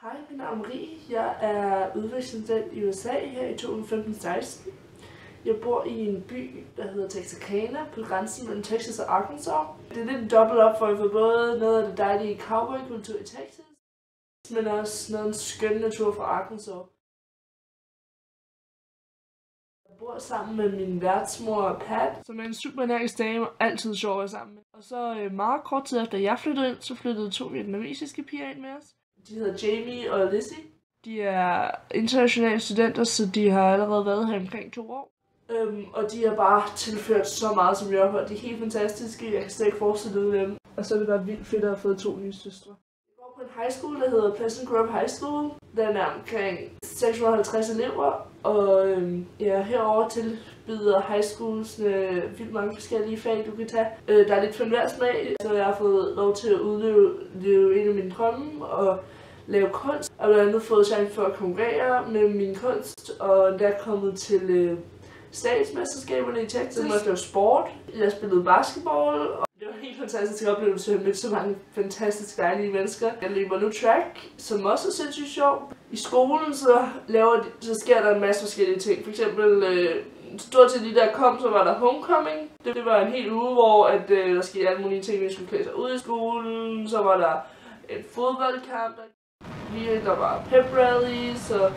Hej, mit navn er Marie. Jeg er udvekslingsstudent i USA her i 2015-16. Jeg bor i en by, der hedder Texarkana, på grænsen mellem Texas og Arkansas. Det er lidt en dobbelt opfordring for både noget af det dejlige cowboykultur i Texas, men også noget af en skøn natur fra Arkansas. Jeg bor sammen med min værtsmor Pat, som er en super energisk dame og altid sjov at være sammen med. Og så meget kort tid efter jeg flyttede ind, så flyttede 2 vietnamesiske piger ind med os. De hedder Jamie og Lizzie. De er internationale studenter, så de har allerede været her omkring 2 år. Og de har bare tilført så meget som jeg har. De er helt fantastiske. Jeg kan slet ikke forestille mig dem. Og så er det bare vildt fedt at have fået 2 nye søstre. Jeg går på en high school, der hedder Pleasant Grove High School. Den er omkring 650 elever. Og herover tilbyder high schools vildt mange forskellige fag, du kan tage. Der er lidt for enhver smag, så jeg har fået lov til at udleve en af mine drømme og lave kunst. Jeg har blandt andet fået chance for at konkurrere med min kunst, og endda kommet til statsmesterskaberne i Texas. Jeg måtte lave sport. Jeg spillede basketball, og det var en helt fantastisk oplevelse at møde så mange fantastiske dejlige mennesker. Jeg løber nu track, som også er sindssygt sjov. I skolen så sker der en masse forskellige ting. For eksempel stort til de der kom, så var der homecoming. Det var en hel uge, hvor der skete alle mulige ting, vi skulle klæde sig ud i skolen. Så var der en fodboldkamp, der var pep rallies, og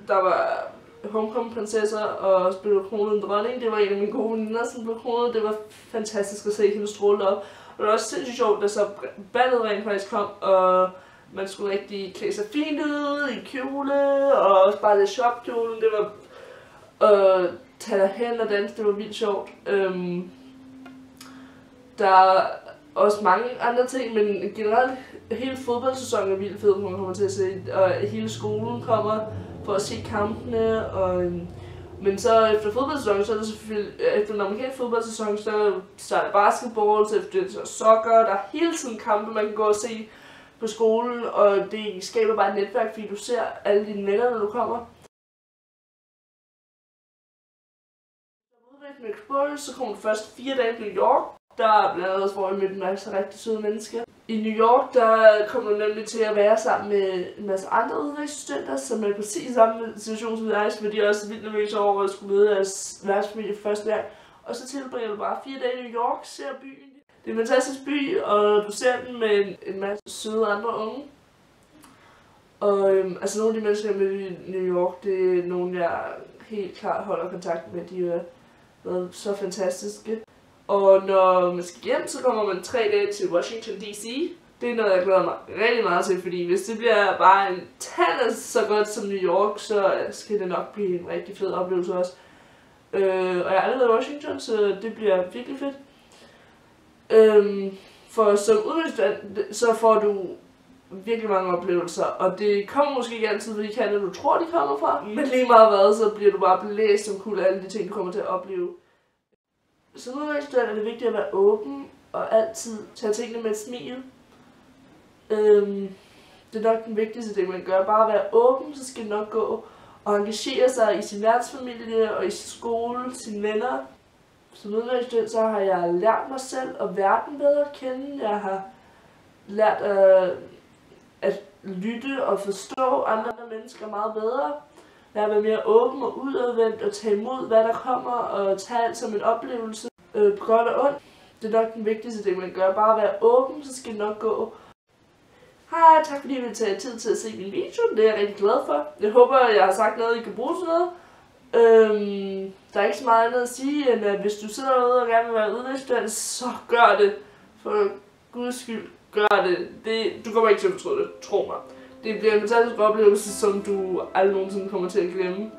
der var homecoming-prinsesser og spille kronet en dronning. Det var en af mine gode veninder, som blev kronet. Det var fantastisk at se hende stråle op. Og det var også sindssygt sjovt, da så ballet rent faktisk kom, og man skulle rigtig klæde sig fint ud i kjole, og også bare lidt shopkjolen. Det var tage derhen og danse, det var vildt sjovt. Der er også mange andre ting, men generelt hele fodboldsæsonen er vildt fed, man kommer til at se, og hele skolen kommer for at se kampene, men så efter fodboldsæsonen, så er det selvfølgelig, efter den amerikanske fodboldsæson, så starter basketball, så efter det så soccer, der er hele tiden kampe, man kan gå og se på skolen, og det skaber bare et netværk, fordi du ser alle dine venner, når du kommer. Med Explorer, så kommer du først 4 dage til New York. Der er blandt andet, hvor jeg mødte en masse rigtig søde mennesker. I New York, der kommer du nemlig til at være sammen med en masse andre udvekslingsstudenter, som er præcis samme situation som dig, fordi de er også vildt nervøse over at skulle møde deres værtsfamilie første gang. Og så tilbringer du bare 4 dage i New York, ser byen. Det er en fantastisk by, og du ser den med en masse søde andre unge. Og altså nogle af de mennesker, jeg mødte i New York, det er nogle, jeg helt klart holder kontakt med. De har været så fantastiske. Og når man skal hjem, så kommer man 3 dage til Washington D.C. Det er noget, jeg glæder mig rigtig meget til, fordi hvis det bliver bare en tand så godt som New York, så skal det nok blive en rigtig fed oplevelse også. Og jeg har aldrig været i Washington, så det bliver virkelig fedt. For som udviklingsstudent, så får du virkelig mange oplevelser, og det kommer måske ikke altid, fordi kanter du tror, de kommer fra. Men lige meget hvad, så bliver du bare blæst omkuld af alle de ting, du kommer til at opleve. Som udviklingsstudent er det vigtigt at være åben og altid tage tingene med et smil. Det er nok den vigtigste ting, man gør. Bare at være åben, så skal det nok gå. Og engagere sig i sin værtsfamilie og i sin skole, sine venner. Som udviklingsstudent så har jeg lært mig selv og verden bedre at kende. Jeg har lært at lytte og forstå andre mennesker meget bedre. Jeg har været mere åben og udadvendt og tage imod, hvad der kommer, og tage alt som en oplevelse, på godt og ondt. Det er nok den vigtigste ting, man gør. Bare at være åben, så skal det nok gå. Hej, tak fordi I vil tage tid til at se min video. Det er jeg rigtig glad for. Jeg håber, jeg har sagt noget, I kan bruge til noget. Der er ikke så meget andet at sige, end at hvis du sidder derude og gerne vil være udvekslingsstudent, så gør det. For Guds skyld, gør det. Du kommer ikke til at fortryde det, tro mig. Det bliver en fantastisk oplevelse, som du aldrig nogensinde kommer til at glemme.